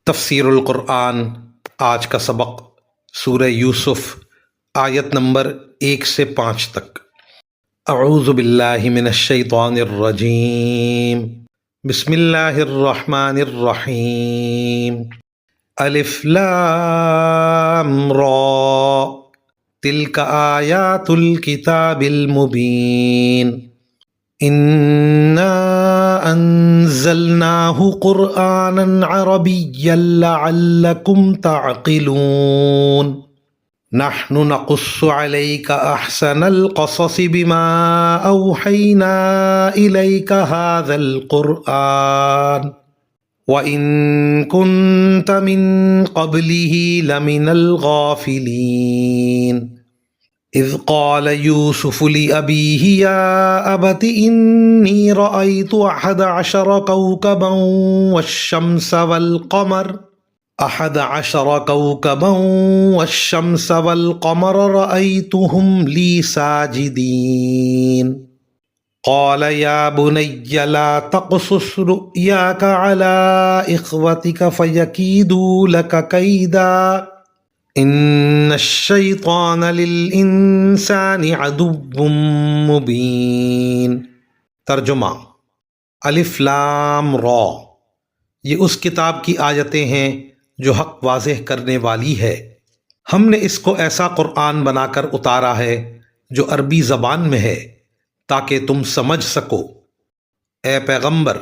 تفسیر القرآن آج کا سبق سورہ یوسف آیت نمبر 1 سے 5 تک۔ اعوذ باللہ من الشیطان الرجیم، بسم اللہ الرحمن الرحیم۔ الف لام را تلک آیات الکتاب المبین، انا انزلناہ قرآنا عربیا لعلکم تعقلون، نحن نقص علیک احسن القصص بما اوحینا الیک ھذا القرآن وَإِن كُنتَ مِن قَبْلِهِ لَمِنَ الْغَافِلِينَ إِذْ قَالَ يُوسُفُ لِأَبِيهِ يَا أَبَتِ إِنِّي رَأَيْتُ 11 كَوْكَبًا وَالشَّمْسَ وَالْقَمَرَ رَأَيْتُهُمْ لِي سَاجِدِينَ قال يا بني لا تقصص رؤياك على إخوتك فيكيدوا لك كيدا إن الشيطان للإنسان عدو مبين۔ ترجمہ: الف لام را، یہ اس کتاب کی آیتیں ہیں جو حق واضح کرنے والی ہے۔ ہم نے اس کو ایسا قرآن بنا کر اتارا ہے جو عربی زبان میں ہے تاکہ تم سمجھ سکو۔ اے پیغمبر،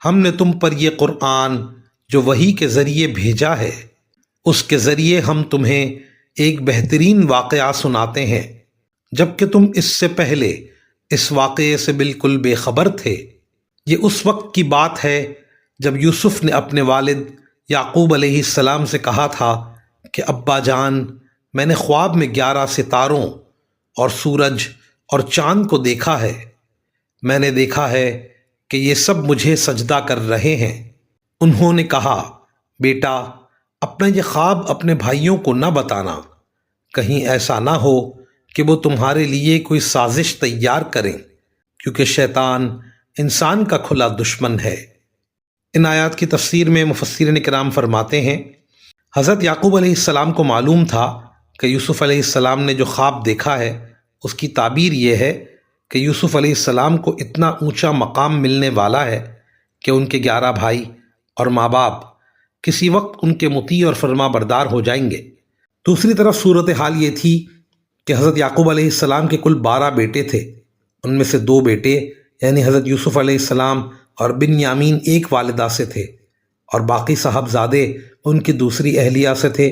ہم نے تم پر یہ قرآن جو وحی کے ذریعے بھیجا ہے، اس کے ذریعے ہم تمہیں ایک بہترین واقعہ سناتے ہیں، جبکہ تم اس سے پہلے اس واقعے سے بالکل بے خبر تھے۔ یہ اس وقت کی بات ہے جب یوسف نے اپنے والد یعقوب علیہ السلام سے کہا تھا کہ ابا جان، میں نے خواب میں 11 ستاروں اور سورج اور چاند کو دیکھا ہے۔ میں نے دیکھا ہے کہ یہ سب مجھے سجدہ کر رہے ہیں۔ انہوں نے کہا، بیٹا، اپنا یہ خواب اپنے بھائیوں کو نہ بتانا، کہیں ایسا نہ ہو کہ وہ تمہارے لیے کوئی سازش تیار کریں، کیونکہ شیطان انسان کا کھلا دشمن ہے۔ ان آیات کی تفسیر میں مفسرین کرام فرماتے ہیں، حضرت یعقوب علیہ السلام کو معلوم تھا کہ یوسف علیہ السلام نے جو خواب دیکھا ہے اس کی تعبیر یہ ہے کہ یوسف علیہ السلام کو اتنا اونچا مقام ملنے والا ہے کہ ان کے 11 بھائی اور ماں باپ کسی وقت ان کے مطیع اور فرما بردار ہو جائیں گے۔ دوسری طرف صورتحال یہ تھی کہ حضرت یعقوب علیہ السلام کے کل 12 بیٹے تھے، ان میں سے 2 بیٹے یعنی حضرت یوسف علیہ السلام اور بنیامین ایک والدہ سے تھے، اور باقی صاحبزادے ان کی دوسری اہلیہ سے تھے۔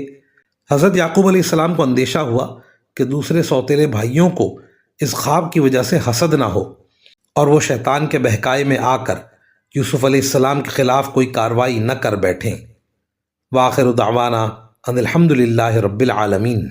حضرت یعقوب علیہ السلام کو اندیشہ ہوا کہ دوسرے سوتیلے بھائیوں کو اس خواب کی وجہ سے حسد نہ ہو اور وہ شیطان کے بہکائے میں آ کر یوسف علیہ السلام کے خلاف کوئی کارروائی نہ کر بیٹھیں۔ وآخر دعوانا ان الحمد للہ رب العالمین۔